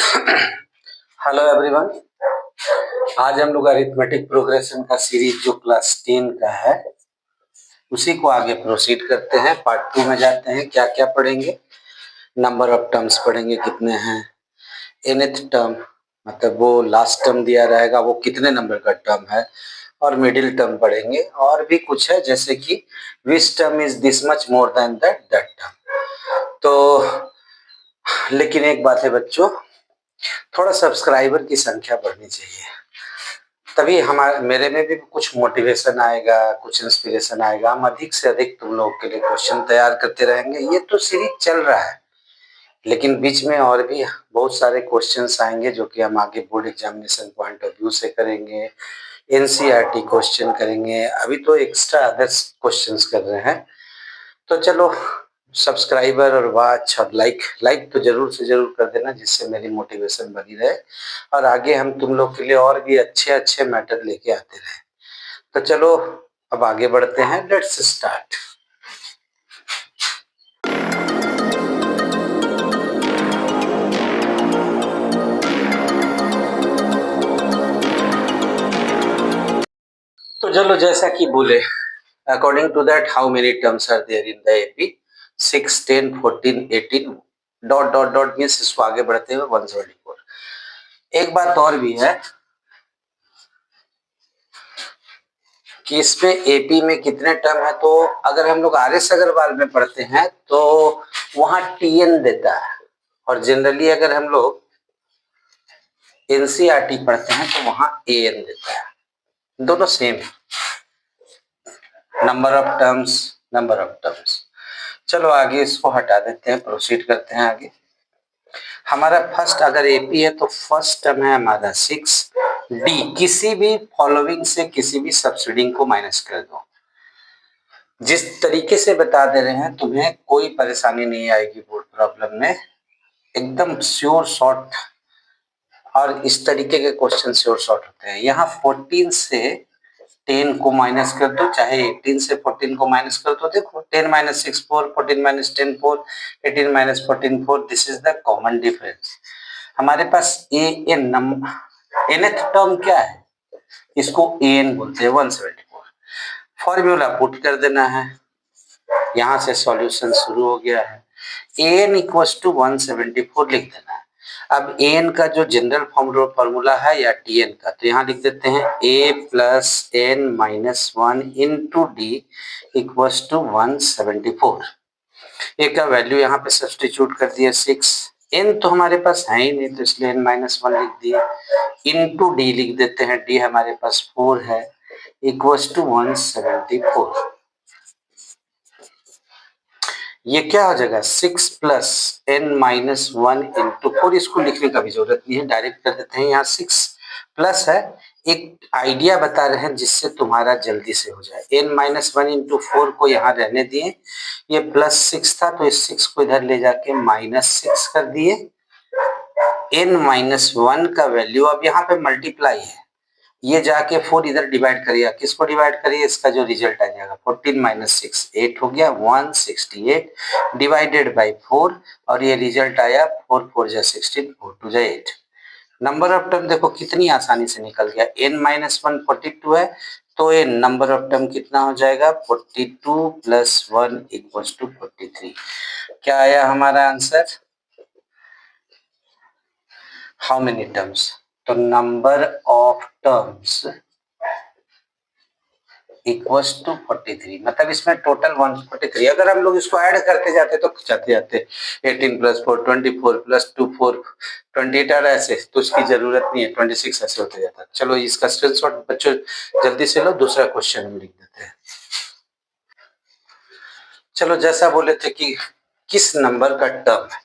Hello everyone. आज हम लोग अरिथमेटिक प्रोग्रेशन का सीरीज जो क्लास 10 का है उसी को आगे प्रोसीड करते हैं। पार्ट 2 में जाते हैं। क्या क्या पढ़ेंगे? नंबर ऑफ टर्म्स पढ़ेंगे, कितने हैं। nth टर्म मतलब वो लास्ट टर्म दिया रहेगा, वो कितने नंबर का टर्म है। और मिडिल टर्म पढ़ेंगे। और भी कुछ है जैसे कि which term is this much more than that term. तो लेकिन एक बात है बच्चों, थोड़ा सब्सक्राइबर की संख्या बढ़नी चाहिए, तभी हमारे मेरे में भी कुछ मोटिवेशन आएगा, कुछ इंस्पिरेशन आएगा। हम अधिक से अधिक तुम लोगों के लिए क्वेश्चन तैयार करते रहेंगे। ये तो सीरीज चल रहा है, लेकिन बीच में और भी बहुत सारे क्वेश्चंस आएंगे जो कि हम आगे board examination point of view से करेंगे, एनसीईआरटी क्वेश्चन करेंगे। अभी तो एक्स्ट्रा अदर्स क्वेश्चंस कर रहे हैं। तो चलो, सब्सक्राइबर और वॉच और लाइक तो जरूर से जरूर कर देना, जिससे मेरी मोटिवेशन बनी रहे और आगे हम तुम लोग के लिए और भी अच्छे अच्छे मैटर लेके आते रहे। तो चलो अब आगे बढ़ते हैं। Let's start. तो चलो, जैसा कि बोले, according to that how many terms are there in the AP? 6, 10, 14, 18 dot dot dot means इसको आगे बढ़ते हुए 174। एक बात और भी है कि इसमें एपी में कितने टर्म है। तो अगर हम लोग आर एस अग्रवाल में पढ़ते हैं तो वहां टीएन देता है, और जनरली अगर हम लोग एनसीईआरटी पढ़ते हैं तो वहां एएन देता है। दोनों सेम है, नंबर ऑफ टर्म्स। चलो आगे इसको हटा देते हैं, प्रोसीड करते हैं आगे। हमारा फर्स्ट अगर एपी है तो फर्स्ट टर्म है हमारा 6 डी। किसी भी फॉलोइंग से किसी भी सब्सिडिंग को माइनस कर दो। जिस तरीके से बता दे रहे हैं तुम्हें कोई परेशानी नहीं आएगी बोर्ड प्रॉब्लम में, एकदम श्योर शॉर्ट। और इस तरीके के क्वेश्चन श्योर शॉर्ट होते हैं। यहाँ 14 से 10 को माइनस कर दो, चाहे 18 से 14 को माइनस कर दो। देखो 10 minus 6 4, 14 minus 10 4, 18 minus 14 4। This is the common difference. हमारे पास A N number nth term क्या है, इसको एन बोलते हैं 174। फॉर्मूला पुट कर देना है, यहाँ से सॉल्यूशन शुरू हो गया है। एन इक्वल्स टू 174 लिख देना है। अब एन का जो जनरल फॉर्मूला है या टीएन का, तो यहाँ लिख देते हैं A plus N minus 1 into D equals to 174। ए का वैल्यू यहाँ पे सब्सटीट्यूट कर दिया 6। एन तो हमारे पास है ही नहीं, तो इसलिए एन माइनस 1 लिख दिया। इंटू डी लिख देते हैं, डी हमारे पास 4 है, इक्वल्स टू 174। ये क्या हो जाएगा 6 प्लस एन माइनस 1 इंटू 4। इसको लिखने का भी जरूरत नहीं है, डायरेक्ट कर देते हैं। यहाँ 6 प्लस है, एक आइडिया बता रहे हैं जिससे तुम्हारा जल्दी से हो जाए। एन माइनस 1 इंटू 4 को यहाँ रहने दिए, ये प्लस 6 था तो इस 6 को इधर ले जाके माइनस 6 कर दिए। एन माइनस 1 का वैल्यू अब यहाँ पे मल्टीप्लाई है, ये जाके 4 इधर डिवाइड करिए। किसको डिवाइड करिए? इसका जो रिजल्ट आ जाएगा 14 माइनस 6 8 हो गया 168 डिवाइडेड बाई 4, और ये रिजल्ट आया 4 4 जा 16 4 2 जा 8। नंबर ऑफ टर्म देखो कितनी आसानी से निकल गया। n माइनस 1 42 है, तो ये नंबर ऑफ टर्म कितना हो जाएगा 42 प्लस 1 इक्वल्स टू 43। क्या आया हमारा आंसर? How many terms? तो number of terms equals to 43, मतलब इसमें टोटल 143। अगर हम लोग इसको ऐड करते जाते तो जाते जाते 18 प्लस 4 24 प्लस 2 4 28 आ रहा है ऐसे, तो इसकी जरूरत नहीं है, 26 ऐसे होते जाता है। चलो इसका स्क्रीनशॉट बच्चों जल्दी से लो, दूसरा क्वेश्चन हम लिख देते हैं। चलो जैसा बोले थे कि किस नंबर का टर्म है,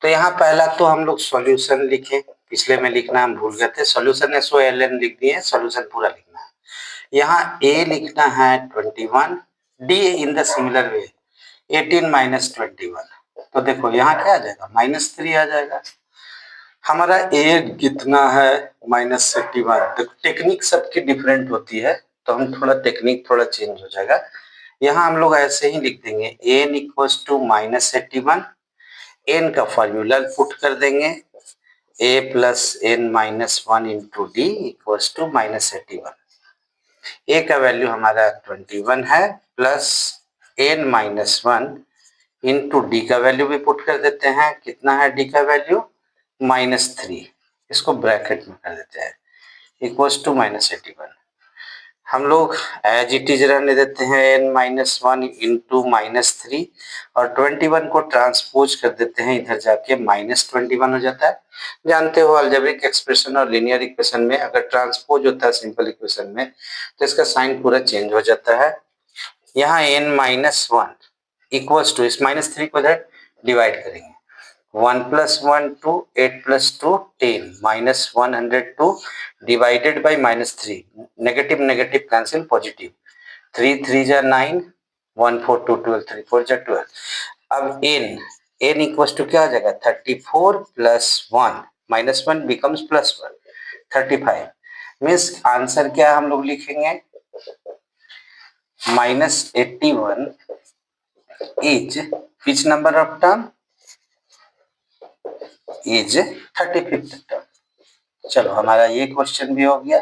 तो यहाँ पहला तो हम लोग सॉल्यूशन लिखे, पिछले में लिखना हम भूल गए थे। सॉल्यूशन SOLN लिख दिए, सॉल्यूशन पूरा लिखना है। यहाँ a लिखना है 21, d in the similar way 18 minus 21। तो देखो यहाँ क्या आ जाएगा -3 आ जाएगा। हमारा a कितना है -81। देखो टेक्निक सबकी डिफरेंट होती है, तो हम थोड़ा टेक्निक थोड़ा चेंज हो जाएगा। यहाँ हम लोग ऐसे ही लिख देंगे n इक्वल्स टू -81, n का फॉर्मूला पुट कर देंगे, a plus n minus 1 into d equals to minus 81। a का वैल्यू हमारा 21 है plus n minus 1 into D का वैल्यू भी पुट कर देते हैं। कितना है डी का वैल्यू? -3। इसको ब्रैकेट में कर देते हैं इक्वल्स टू -81। हम लोग एज इट इज रहने देते हैं n-1 इंटू -3 और 21 को ट्रांसपोज कर देते हैं, इधर जाके -21 हो जाता है। जानते हो अलजेब्रिक एक्सप्रेशन और लीनियर इक्वेशन में अगर ट्रांसपोज होता है सिंपल इक्वेशन में तो इसका साइन पूरा चेंज हो जाता है। यहाँ n-1 इक्वल्स टू इस -3 को इधर डिवाइड करेंगे 1 + 1 2 8 + 2 10 -102 divided by -3 negative negative cancel positive 3 3 जा 9 1 4 2 12 3 4 जा 12। अब n इक्वल्स टू क्या हो जाएगा 34 + 1 -1 बिकम्स +1 35 मीन्स आंसर क्या हम लोग लिखेंगे -81 is which number of term is 35th term. चलो हमारा ये क्वेश्चन भी हो गया।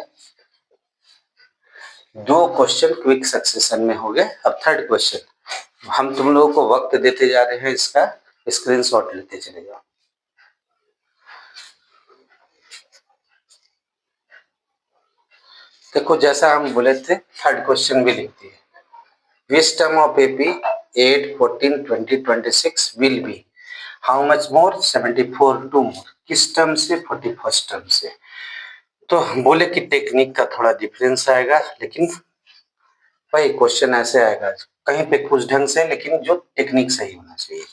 2 क्वेश्चन क्विक सक्सेशन में हो गए। अब थर्ड क्वेश्चन हम तुम लोगों को वक्त देते जा रहे हैं, इसका स्क्रीनशॉट लेते चले जाओ। देखो जैसा हम बोले थे थर्ड क्वेश्चन भी लिखते हैं। Which term of AP 8 14 20 26 will be how much more 74 two more. किस टर्म से? 41st टर्म से। तो बोले कि टेक्निक का थोड़ा डिफरेंस आएगा, लेकिन भाई क्वेश्चन ऐसे आएगा कहीं पे कुछ ढंग से, लेकिन जो टेक्निक सही होना चाहिए।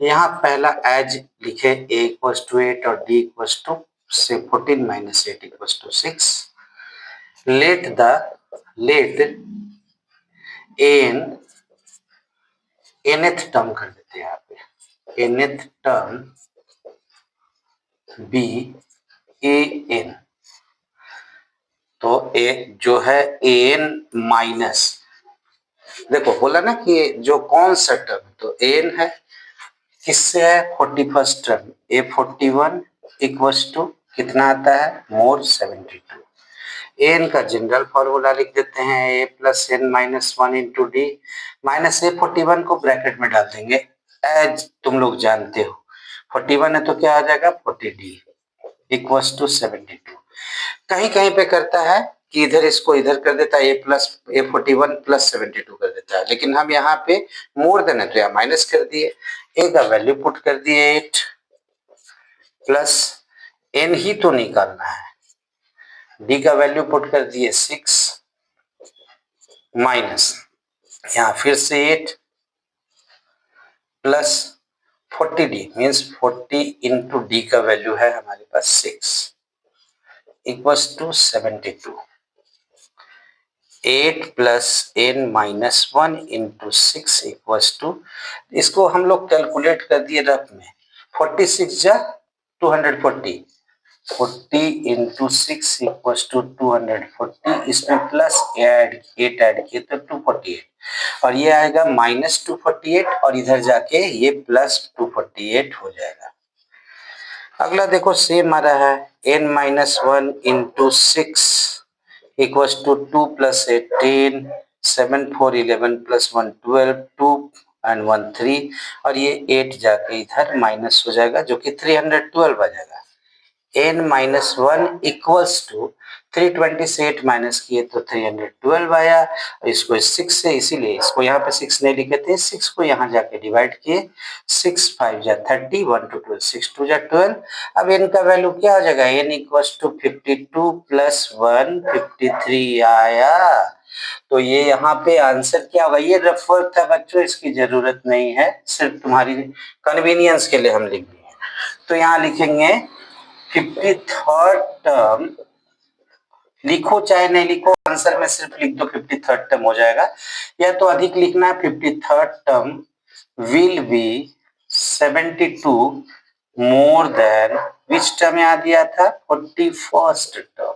यहाँ पहला एज लिखे a = 8 और d = से 14 - 8 = 6। लेट n nth टर्म कर देते हैं यहाँ पे nth टर्म b an। तो a जो है an माइनस, देखो बोला ना कि जो कौन सा टर्म, तो an है किससे है 41st term a41 equals to कितना आता है मोर 72। an का जनरल फॉर्मूला लिख देते हैं a + n-1 into D minus a41 को ब्रैकेट में डाल देंगे एज तुम लोग जानते हो 41 है तो क्या आ जाएगा 40d इक्वल्स टू 72। कहीं कहीं पे करता है कि इधर इसको इधर कर देता है a41 + 72 कर देता है, लेकिन हम यहाँ पे मोर देन है तो यहाँ माइनस कर दिए, a का वैल्यू पुट कर दिए 8 प्लस n ही तो निकालना है, d का वैल्यू पुट कर दिए 6 माइनस यहाँ फिर से 8 plus 40d means 40 into D का वैल्यू है हमारे पास 6 equals to 72। 8 + n-1 into 6 equals to, इसको हम लोग कैलकुलेट कर दिए रफ में 46 जा 240 40 इंटू 6 इक्वल्स टू 240। इसमें प्लस 8 ऐड किए तो 248 और ये आएगा -248 और इधर जाके ये +248 हो जाएगा। अगला देखो सेम आ रहा है n-1 into 6 equals to 2 + 8 10 7 4 11 + 1 12 2 and 1 3 और ये 8 जाके इधर माइनस हो जाएगा जो कि 312 आ जाएगा। n-1 इक्वल्स टू 320 से 8 माइनस किए तो 312 आया। इसको 6 से, इसीलिए इसको यहाँ पे 6 नहीं लिखे थे, 6 को यहाँ जाके डिवाइड किए 6 5 जा 30 1 2 12 6 2 जा 12। अब n का वैल्यू क्या हो जाएगा n इक्वल्स टू 52 + 1 53 आया। तो ये यहाँ पे आंसर क्या होगा, ये रेफर था बच्चों, इसकी जरूरत नहीं है, सिर्फ तुम्हारी कन्वीनियंस के लिए हम लिख दिए। तो यहाँ लिखेंगे 53rd टर्म, लिखो चाहे नहीं लिखो आंसर में सिर्फ लिख दो 53rd टर्म हो जाएगा, या तो अधिक लिखना है 53rd term will be 72 more than which term याद दिया था 41st टर्म।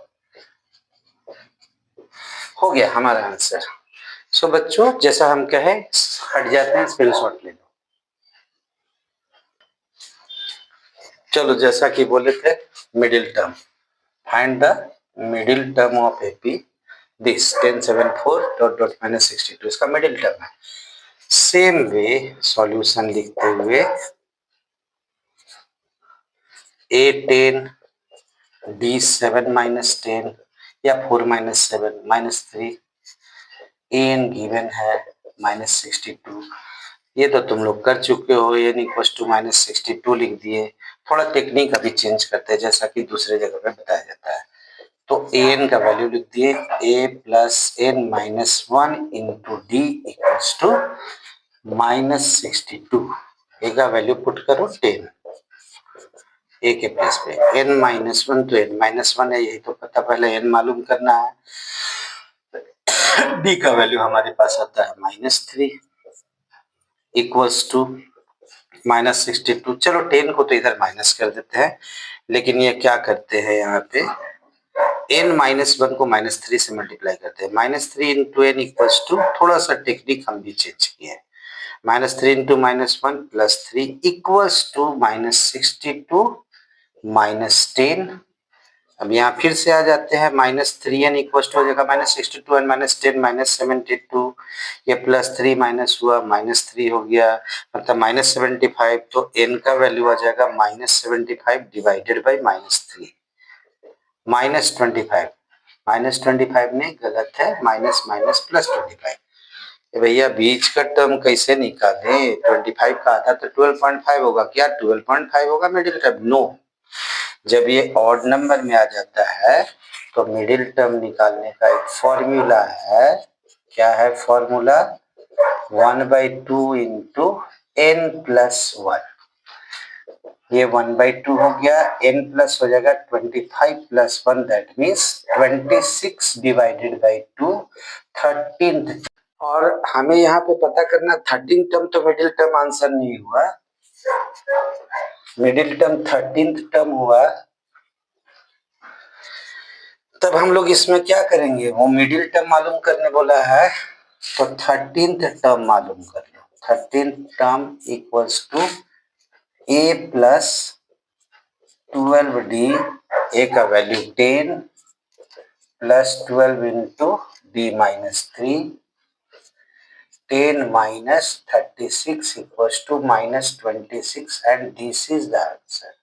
हो गया हमारा आंसर। सो बच्चों जैसा हम कहे हट जाते हैं, स्क्रीनशॉट ले लो। चलो जैसा कि बोले थे middle term, find the middle term of AP, this 1074 dot dot minus 62 इसका मिडिल टर्म है। सेम वे सॉल्यूशन लिखते हुए A10 D7 माइनस 10 या 4 माइनस 7 माइनस 3 एन गिवन है माइनस 62, ये तो तुम लोग कर चुके हो। एन इक्वल टू माइनस 62 लिख दिए। थोड़ा टेक्निक अभी चेंज करते हैं जैसा कि दूसरे जगह पे बताया जाता है। तो एन का वैल्यू लिख दिए A plus N minus 1 into D equals to minus 62। ए का वैल्यू पुट करो 10 ए के प्लेस पे, एन माइनस 1 तो एन माइनस 1 है, यही तो पता, पहले एन मालूम करना है। डी का वैल्यू हमारे पास आता है माइनस 3 इक्वल्स टू माइनस 62। चलो 10 को तो इधर माइनस कर देते हैं, लेकिन ये क्या करते हैं यहाँ पे एन माइनस 1 को माइनस 3 से मल्टीप्लाई करते हैं। Minus 3 into N equals to, थोड़ा सा टेक्निक हम भी चेंज किए हैं, minus 3 into minus 1 plus 3 equals to minus 62 minus 10। अब यहाँ फिर से आ जाते हैं, माइनस 3n इक्वल टू हो जाएगा माइनस 62 एंड माइनस 10 माइनस 72, ये प्लस 3 माइनस हुआ माइनस 3 हो गया, मतलब माइनस 75। तो n का वैल्यू आ जाएगा minus 75 divided by minus 3, minus 25। Minus 25 नहीं, गलत है, माइनस माइनस प्लस 25। भैया बीच का टर्म कैसे निकाले? 25 का आधा तो 12.5 होगा, क्या 12.5 होगा मिडिल टर्म? नो, जब ये ऑड नंबर में आ जाता है तो मिडिल टर्म निकालने का एक फॉर्मूला है। क्या है फॉर्मूला? 1/2 into N plus 1। ये 1/2 हो गया, n प्लस हो जाएगा 25 plus 1, that means 26 divided by 2, 13th। और हमें यहाँ पे पता करना 13 टर्म तो मिडिल टर्म आंसर नहीं हुआ, मिडिल टर्म 13th टर्म हुआ। तब हम लोग इसमें क्या करेंगे, वो मिडिल टर्म मालूम करने बोला है तो 13th टर्म मालूम कर लो। 13th term equals to a plus 12d, a का value 10 plus 12 into d minus 3, 10 minus 36 equals to minus 26 and this is the answer.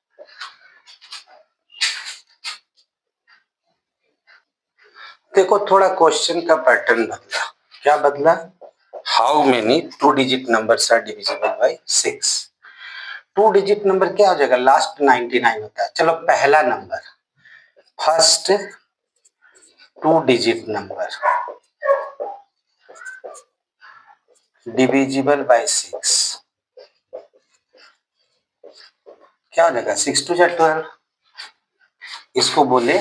देखो थोड़ा क्वेश्चन का पैटर्न बदला। क्या बदला? How many 2 digit numbers are divisible by 6। 2 digit number क्या हो जाएगा? लास्ट 99 होता है। चलो पहला नंबर, first 2 digit number divisible by 6, क्या हो जाएगा? 6 2 जा 12। इसको बोले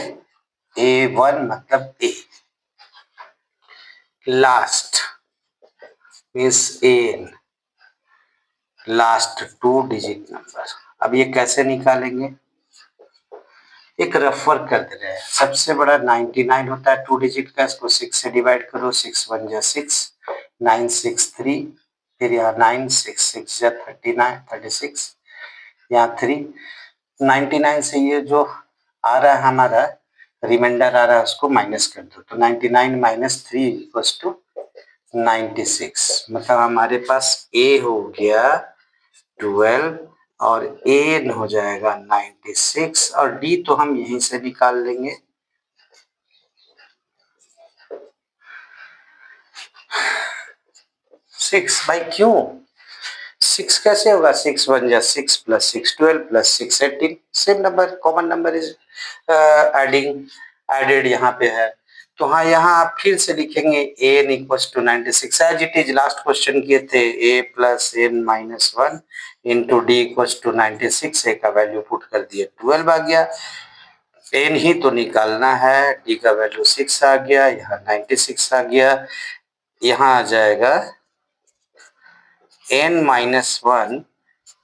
A1 मतलब A, last means N, last 2 digit number. अब ये कैसे निकालेंगे? एक रफ वर्क कर दे रहे हैं। सबसे बड़ा 99 होता है 2 डिजिट का, इसको 6 से डिवाइड करो, 6 1 जा 6, 9 6 3, फिर यहाँ 9 6 6 जा 39 36, यहाँ 3, 99 से ये जो आ रहा है हमारा रिमाइंडर आ रहा है उसको माइनस कर दो, तो 99 माइनस 3 इक्वल्स टू 96। मतलब हमारे पास ए हो गया 12 और एन हो जाएगा 96, और डी तो हम यहीं से निकाल लेंगे। सिक्स भाई क्यों? 6 कैसे होगा? 6 1 जा 6 plus 6 12 plus 6 18, same number, common number is adding, added यहाँ पे है। तो हाँ यहाँ आप फिर से लिखेंगे N equals to 96 as it is last question किए थे, A plus N minus 1 into D equals to 96, ए का वैल्यू पुट कर दिए 12 आ गया, एन ही तो निकालना है, डी का वैल्यू 6 आ गया, यहाँ 96 आ गया, यहाँ आ जाएगा n minus 1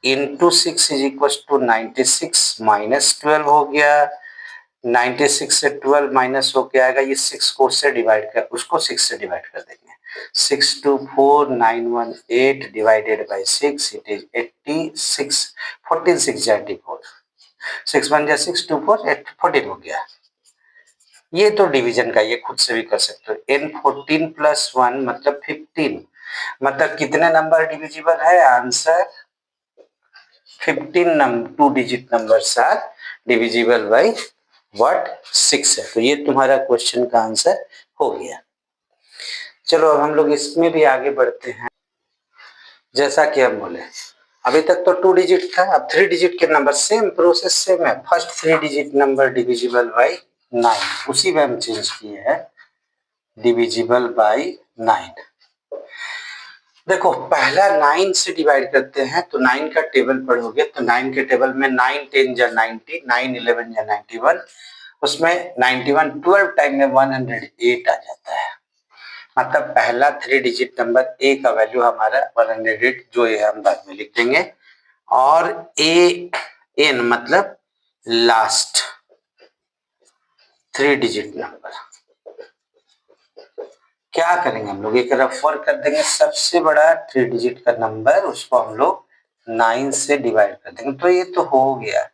into 6 is equal to 96 minus 12 हो गया, 96 से 12 माइनस होके आएगा, ये 6 को उससे डिवाइड कर, उसको 6 से डिवाइड कर देंगे, 6 2 4 9 1 8 डिवाइडेड बाई 6, इट इज 86, 14 6 84, 6 1 जा 6, 2 4 8 14 हो गया। ये तो डिवीजन का, ये खुद से भी कर सकते हो। n 14 प्लस 1 मतलब 15, मतलब कितने नंबर डिविजिबल है? Answer 15 2 digit numbers are divisible by what? 6 है। तो ये तुम्हारा क्वेश्चन का आंसर हो गया। चलो अब हम लोग इसमें भी आगे बढ़ते हैं। जैसा कि हम बोले अभी तक तो 2 डिजिट था, अब 3 डिजिट के नंबर, सेम प्रोसेस सेम है। First 3 digit number divisible by 9, उसी में हम चेंज किए हैं, डिविजिबल बाय 9। देखो पहला 9 से डिवाइड करते हैं तो 9 का टेबल पढ़ोगे तो 9 के टेबल में 9 10 या 90, 9 11 या 91, उसमें 91 12 टाइम में 108 आ जाता है। मतलब पहला 3 डिजिट नंबर ए का वैल्यू हमारा 108, जो ये हम बाद में लिख देंगे। और ए एन मतलब लास्ट 3 डिजिट नंबर। क्या करेंगे हम लोग, एक रफ वर्क कर देंगे। सबसे बड़ा 3 डिजिट का नंबर उसको हम लोग 9 से डिवाइड कर देंगे, तो ये तो हो गया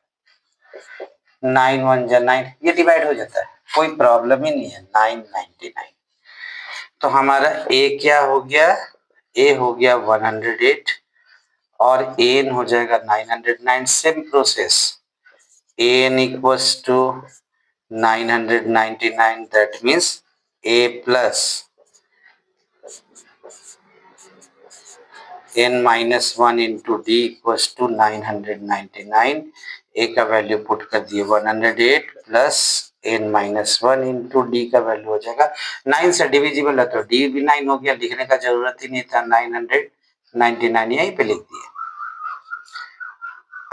9 1 जा 9, ये डिवाइड हो जाता है, कोई प्रॉब्लम ही नहीं है। 999। तो हमारा ए क्या हो गया? ए हो गया 108 और एन हो जाएगा 909। Same process, N equals to 999, that means A plus n minus 1 into d equals to 999। a का वैल्यू पुट कर दिए 108 plus n minus 1 into d का वैल्यू हो जाएगा 9 से डिविजिबल है तो d भी 9 हो गया, लिखने का जरूरत ही नहीं था, 999 यहीं पे लिख दिए।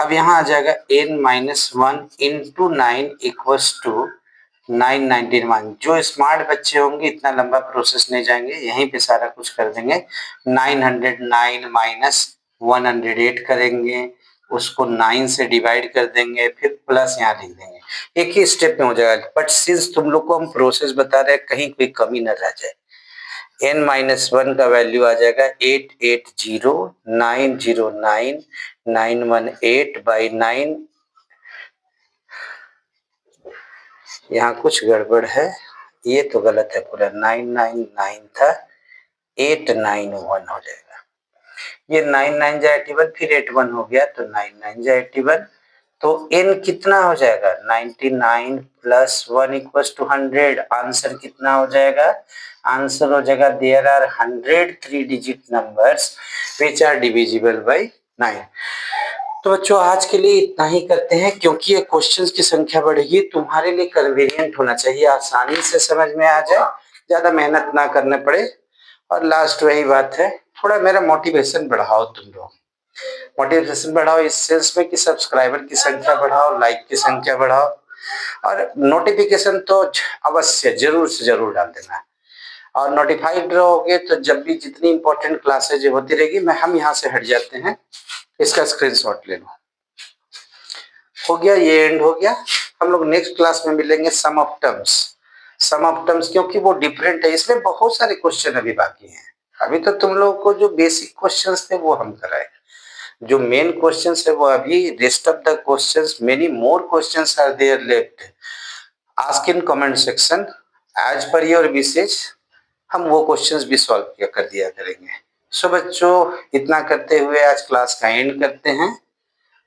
अब यहाँ आ जाएगा n minus 1 into 9 equals to 991। जो स्मार्ट बच्चे होंगे इतना लंबा प्रोसेस नहीं जाएंगे, यहीं पे सारा कुछ कर देंगे। 909 माइनस 108 करेंगे, उसको 9 से डिवाइड कर देंगे, फिर प्लस यहाँ लिख देंगे। एक ही स्टेप में हो जाएगा। बट सिंस तुम लोग को हम प्रोसेस बता रहे हैं, कहीं कोई कमी न रह जाए। n माइनस 1 का वैल्यू आ जाएगा 880909 बाई 9। यहाँ कुछ गड़बड़ है, ये तो गलत है पूरा, 999 था, 891 हो जाएगा। ये 99 जा 81, फिर 81 हो गया तो 99 जा 81। तो n कितना हो जाएगा? 99 प्लस 1 इक्वल्स टू 100। आंसर कितना हो जाएगा? आंसर हो जाएगा there are 100 3 digit numbers which are divisible by 9। तो बच्चों आज के लिए इतना ही करते हैं, क्योंकि ये क्वेश्चंस की संख्या बढ़ेगी, तुम्हारे लिए कन्वीनियंट होना चाहिए, आसानी से समझ में आ जाए, ज्यादा मेहनत ना करने पड़े। और लास्ट वही बात है, थोड़ा मेरा मोटिवेशन बढ़ाओ तुम लोग, मोटिवेशन बढ़ाओ इस सेंस में कि सब्सक्राइबर की संख्या बढ़ाओ, लाइक की संख्या बढ़ाओ, और नोटिफिकेशन तो अवश्य जरूर से जरूर डाल देना। और नोटिफाइड रहोगे तो जब भी जितनी इंपॉर्टेंट क्लासेज होती रहेगी, मैं हम यहाँ से हट जाते हैं, इसका स्क्रीनशॉट ले लो। हो गया, ये एंड हो गया। हम लोग नेक्स्ट क्लास में मिलेंगे sum of terms. Sum of terms क्योंकि वो डिफरेंट है, इसमें बहुत सारे क्वेश्चन अभी बाकी हैं। अभी तो तुम लोगों को जो बेसिक क्वेश्चंस थे वो हम कराए, जो मेन क्वेश्चंस है वो अभी, rest of the questions, many more questions are there left. Ask in comment section, as per your विशेष हम वो क्वेश्चंस भी सॉल्व किया कर दिया करेंगे। सो बच्चों इतना करते हुए आज क्लास का एंड करते हैं।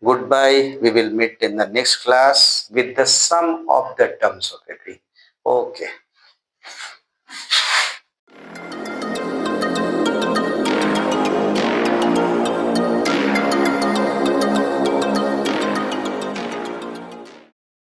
Goodbye. We will meet in the next class with the sum of the terms of it. Okay.